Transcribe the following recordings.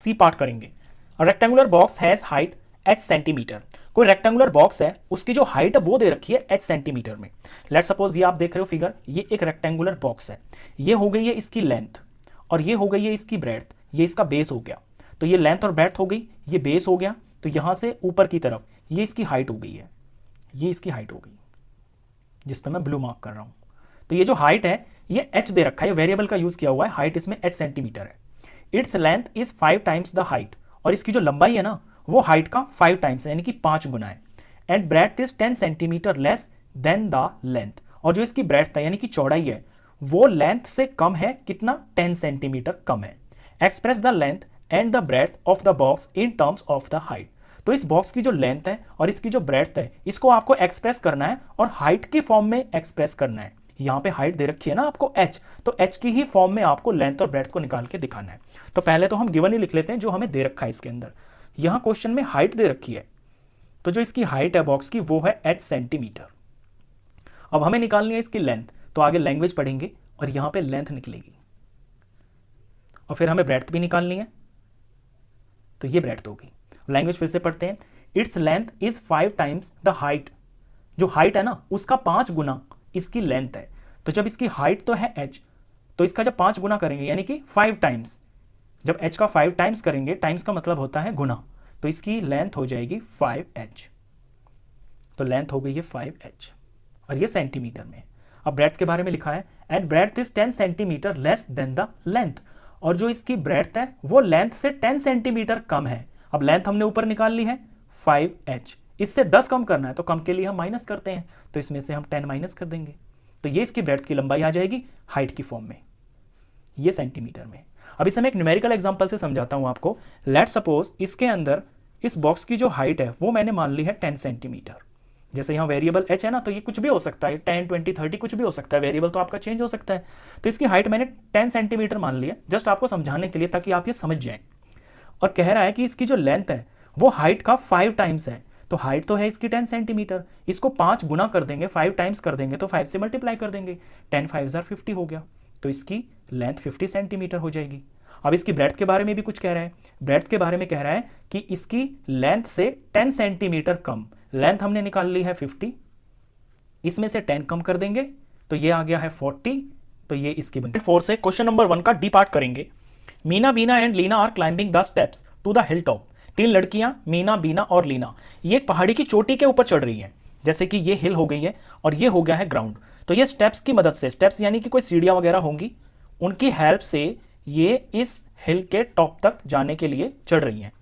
C part करेंगे। Rectangular box has height h centimetre. कोई rectangular box है, उसकी जो हाइट है वो दे रखी है h सेंटीमीटर में। लेट सपोज ये आप देख रहे हो फिगर, ये एक रेक्टेंगुलर बॉक्स है, ये हो गई है इसकी लेंथ और ये हो गई है इसकी ब्रेड्थ, ये इसका बेस हो गया। तो ये लेंथ और ब्रेड्थ हो गई, ये बेस हो गया, तो यहां से ऊपर की तरफ ये इसकी हाइट हो गई है, ये इसकी हाइट हो गई जिस पर मैं ब्लू मार्क कर रहा हूं। तो ये जो हाइट है ये h दे रखा है, वेरिएबल का यूज किया हुआ है, हाइट इसमें h सेंटीमीटर है। Its length is 5 times the height, और इसकी जो लंबाई है ना वो हाइट का 5 टाइम्स है, यानी कि 5 गुना है। And breadth is 10 centimetre less than the length, और जो इसकी ब्रेड्थ है यानी कि चौड़ाई है वो लेंथ से कम है, कितना, 10 सेंटीमीटर कम है। Express the length and the breadth of the box in terms of the height. तो इस बॉक्स की जो लेंथ है और इसकी जो ब्रेड्थ है इसको आपको एक्सप्रेस करना है और हाइट के फॉर्म में एक्सप्रेस करना है। यहाँ पे हाइट दे रखी है ना आपको h, तो h की ही फॉर्म में आपको लेंथ और ब्रेड्थ को निकाल के दिखाना है। तो पहले तो हम गिवन ही लिख लेते हैं जो हमें दे रखा है इसके अंदर। यहाँ क्वेश्चन में हाइट दे रखी है, तो जो इसकी हाइट है बॉक्स की वो है h सेंटीमीटर। अब हमें निकालनी है इसकी लेंथ, तो आगे लैंग्वेज पढ़ेंगे और यहाँ पे लेंथ निकलेगी, और फिर हमें ब्रेड्थ भी निकालनी है, तो ये ब्रेड्थ होगी। लैंग्वेज फिर से पढ़ते हैं। Its length is 5 times the height, जो हाइट है ना उसका 5 गुना इसकी लेंथ है। तो जब इसकी हाइट तो है h, तो इसका जब 5 गुना करेंगे यानी कि 5 टाइम्स, जब h का 5 टाइम्स करेंगे, टाइम्स का मतलब होता है गुना, तो इसकी लेंथ हो जाएगी 5h। तो लेंथ हो गई है 5h, और ये सेंटीमीटर में। अब ब्रेड्थ के बारे में लिखा है and breadth is 10 centimetre less than the length, और जो इसकी ब्रेड्थ है वो लेंथ से 10 सेंटीमीटर कम है। अब लेंथ हमने ऊपर निकाल ली है 5h, इससे 10 कम करना है तो कम के लिए हम माइनस करते हैं, तो इसमें से हम 10 माइनस कर देंगे, तो ये इसकी ब्रेड्थ की लंबाई आ जाएगी हाइट की फॉर्म में, ये सेंटीमीटर में। अब इसे मैं एक न्यूमेरिकल एग्जांपल से समझाता हूं आपको। लेट सपोज इसके अंदर इस बॉक्स की जो हाइट है वो मैंने मान ली है 10 सेंटीमीटर। जैसे यहाँ वेरिएबल h है ना, तो ये कुछ भी हो सकता है, 10, 20, 30 कुछ भी हो सकता है, वेरिएबल तो आपका चेंज हो सकता है। तो इसकी हाइट मैंने 10 सेंटीमीटर मान ली है, जस्ट आपको समझाने के लिए, ताकि आप ये समझ जाएं। और कह रहा है कि इसकी जो लेंथ है वो हाइट का 5 टाइम्स है, तो हाइट तो है इसकी 10 सेंटीमीटर, इसको 5 गुना कर देंगे, 5 टाइम्स कर देंगे, तो 5 से मल्टीप्लाई कर देंगे, 10 5 50 हो गया, तो इसकी लेंथ 50 सेंटीमीटर हो जाएगी। अब इसकी ब्रेड्थ के बारे में भी कुछ कह रहा है। ब्रेड्थ के बारे में कह रहा है कि इसकी लेंथ से 10 सेंटीमीटर कम, लेंथ हमने निकाल ली है 50, इसमें से 10 कम कर देंगे तो ये आ गया है 40, तो ये इसकी बनती है। 4 से क्वेश्चन नंबर 1 का डी पार्ट करेंगे। Meena, Beena and Leena are climbing the steps to the hill top. 3 लड़कियां मीना, बीना और लीना ये एक पहाड़ी की चोटी के ऊपर चढ़ रही हैं। जैसे कि ये हिल हो गई है और ये हो गया है ग्राउंड, तो ये स्टेप्स की मदद से, स्टेप्स यानी कि कोई सीढ़ियां वगैरह होंगी, उनकी हेल्प से ये इस हिल के टॉप तक जाने के लिए चढ़ रही हैं।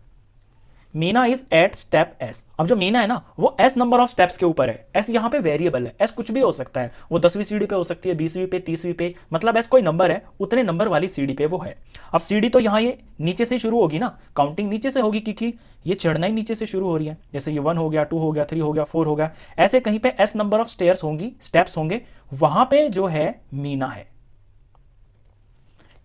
Meena is at steps. अब जो मीना है ना वो एस नंबर ऑफ स्टेप्स के ऊपर है। एस यहाँ पे वेरिएबल है, एस कुछ भी हो सकता है, वो 10वीं सीढ़ी पे हो सकती है, 20वीं पे, 30वीं पे, मतलब एस कोई नंबर है, उतने नंबर वाली सीढ़ी पे वो है। अब सीढ़ी तो यहाँ ये नीचे से शुरू होगी ना, काउंटिंग नीचे से होगी क्योंकि ये चढ़ना ही नीचे से शुरू हो रही है। जैसे ये 1 हो गया, 2 हो गया, 3 हो गया, 4 हो गया, ऐसे कहीं पे एस नंबर ऑफ स्टेयर्स होंगी, स्टेप्स होंगे, वहां पे जो है मीना है।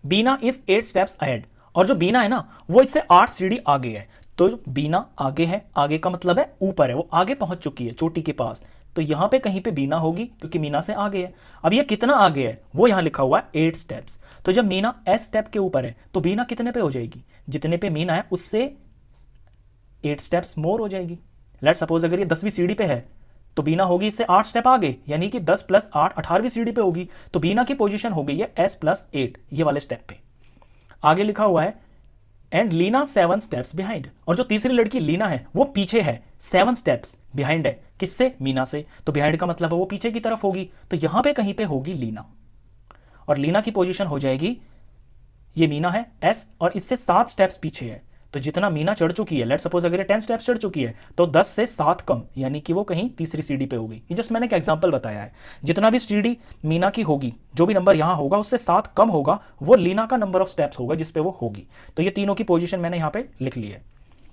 बीना इज 8 स्टेप्स अहेड, और जो बीना है ना वो इससे 8 सीढ़ी आगे है। तो बीना आगे है, आगे का मतलब है ऊपर है, वो आगे पहुंच चुकी है चोटी के पास, तो यहां पे कहीं पे बीना होगी क्योंकि मीना से आगे है। अब ये कितना आगे है वो यहां लिखा हुआ है 8 स्टेप्स, तो जब मीना एस स्टेप के ऊपर है तो बीना कितने पे हो जाएगी, जितने पे मीना है उससे 8 स्टेप्स मोर हो जाएगी। लेट सपोज अगर ये 10वीं सीढ़ी पे है तो बीना होगी इससे 8 स्टेप आगे, यानी कि 10 + 8 18वीं सीढ़ी पे होगी, तो बीना की पोजीशन हो गई है s + 8 ये वाले स्टेप पे। आगे लिखा हुआ है एंड लीना 7 स्टेप्स बिहाइंड, और जो तीसरी लड़की लीना है वो पीछे है, 7 स्टेप्स बिहाइंड है, किससे, मीना से, तो बिहाइंड का मतलब है वो पीछे की तरफ होगी, तो यहां पे कहीं पे होगी लीना, और लीना की पोजीशन हो जाएगी, ये मीना है s और इससे 7 स्टेप्स पीछे है, तो जितना मीना चढ़ चुकी है, लेट सपोज अगर ये 10 स्टेप्स चढ़ चुकी है तो 10 से 7 कम, यानी कि वो कहीं तीसरी सीढ़ी पे होगी। ये जस्ट मैंने एक एग्जांपल बताया है, जितना भी सीढ़ी मीना की होगी, जो भी नंबर यहां होगा उससे 7 कम होगा, वो लीना का नंबर ऑफ स्टेप्स होगा जिसपे वो होगी। तो ये तीनों की पोजीशन मैंने यहां पे लिख ली है।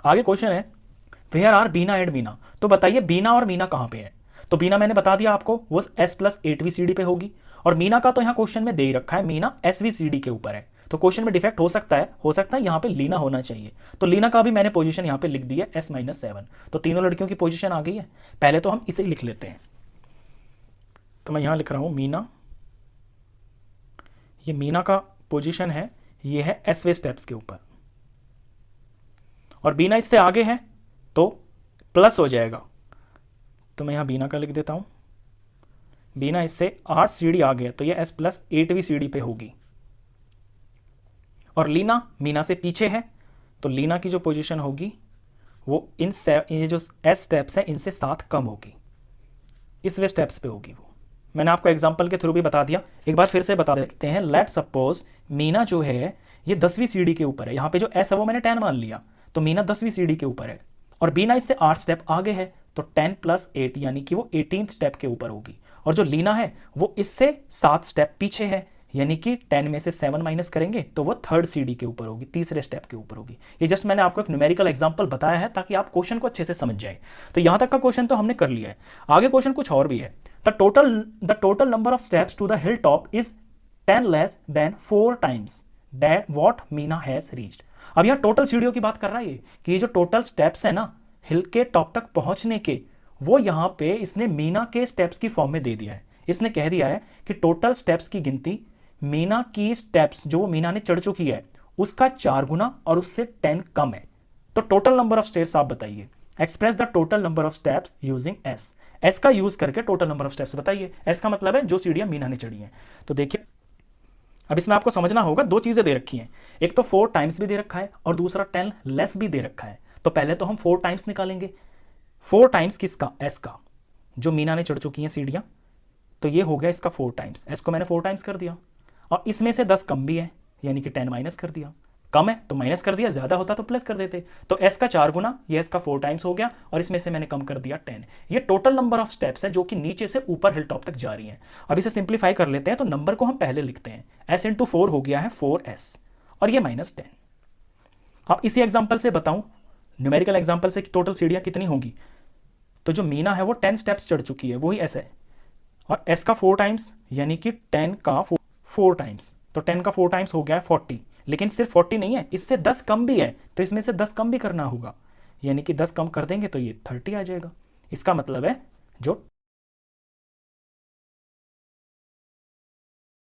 आगे क्वेश्चन है where are Beena and Meena, तो बताइए बीना और मीना कहां पे है। तो बीना मैंने बता दिया आपको, वो s + 8वीं सीढ़ी पे होगी, और मीना का तो यहां क्वेश्चन में दे ही रखा है, मीना sवीं सीढ़ी के ऊपर है, तो क्वेश्चन में डिफेक्ट हो सकता है यहां पे लीना होना चाहिए, तो लीना का भी मैंने पोजीशन यहां पे लिख दी है s - 7, तो तीनों लड़कियों की पोजीशन आ गई है। पहले तो हम इसे ही लिख लेते हैं, तो मैं यहां लिख रहा हूं मीना, ये मीना का पोजीशन है, ये है sवें स्टेप्स के ऊपर, और बीना इससे आगे है तो प्लस हो जाएगा। तो मैं यहाँ बीना का लिख देता हूँ, बीना इससे 8 सीढ़ी आगे है तो ये s प्लस 8वीं सीढ़ी पे होगी। और लीना मीना से पीछे है तो लीना की जो पोजीशन होगी वो ये जो s स्टेप्स हैं इनसे 7 कम होगी, इस वे स्टेप्स पे होगी वो। मैंने आपको एग्जांपल के थ्रू भी बता दिया, एक बार फिर से बता देते हैं। लेट सपोज मीना जो है ये 10वीं सीढ़ी के ऊपर है, यहाँ पे जो s है वो मैंने 10 मान लिया, तो मीना 10वीं सीढ़ी के ऊपर है और बीना इससे 8 स्टेप आगे है तो 10 प्लस 8 यानी कि वो 18th स्टेप के ऊपर होगी। और जो लीना है वो इससे 7 स्टेप पीछे है यानी कि 10 में से 7 माइनस करेंगे तो वो 3rd सीढ़ी के ऊपर होगी, तीसरे स्टेप के ऊपर होगी। ये जस्ट मैंने आपको एक न्यूमेरिकल एग्जांपल बताया है ताकि आप क्वेश्चन को अच्छे से समझ जाए। तो यहां तक का क्वेश्चन तो हमने कर लिया है, आगे क्वेश्चन कुछ और भी है। The total number of steps to the hill top is 10 less than 4 times that what Meena has reached. अब यहाँ टोटल सीढ़ियों की बात कर रहा है कि ये जो टोटल स्टेप्स है ना हिल के टॉप तक पहुंचने के, वो यहाँ पे इसने मीना के स्टेप्स की फॉर्म में दे दिया है। इसने कह दिया है कि टोटल स्टेप्स की गिनती मीना की स्टेप्स जो मीना ने चढ़ चुकी है उसका 4 गुना और उससे 10 कम है। तो टोटल नंबर ऑफ स्टेप्स आप बताइए, express the total number of steps using S. S का यूज करके टोटल नंबर ऑफ स्टेप्स बताइए। एस का मतलब है जो सीढ़ियां मीना ने चढ़ी हैं। तो देखिए अब इसमें आपको समझना होगा, 2 चीजें दे रखी हैं, एक तो 4 टाइम्स भी दे रखा है और दूसरा 10 लेस भी दे रखा है। तो पहले तो हम 4 टाइम्स निकालेंगे। 4 टाइम्स किसका? एस का, जो मीना ने चढ़ चुकी हैं सीढ़ियां। तो ये हो गया इसका 4 टाइम्स, एस को मैंने 4 टाइम्स कर दिया और इसमें से 10 कम भी है यानी कि 10 माइनस कर दिया। कम है तो माइनस कर दिया, ज्यादा होता तो प्लस कर देते। तो एस का 4 गुना, ये एस का 4 टाइम्स हो गया और इसमें से मैंने कम कर दिया 10। ये टोटल नंबर ऑफ स्टेप्स है जो कि नीचे से ऊपर हिल टॉप तक जा रही है। अब इसे सिंप्लीफाई कर लेते हैं तो नंबर को हम पहले लिखते हैं, एस इंटू 4 हो गया है 4s और ये माइनस 10। अब इसी एग्जाम्पल से बताऊं, न्यूमेरिकल एग्जाम्पल से टोटल सीढ़ियां कितनी होंगी। तो जो मीना है वो 10 स्टेप्स चढ़ चुकी है, वही एस है, और एस का 4 टाइम्स यानी कि 10 का 4 टाइम्स, तो 10 का 4 टाइम्स हो गया है 40। लेकिन सिर्फ 40 नहीं है, इससे 10 कम भी है तो इसमें से 10 कम भी करना होगा, यानी कि 10 कम कर देंगे तो ये 30 आ जाएगा। इसका मतलब है जो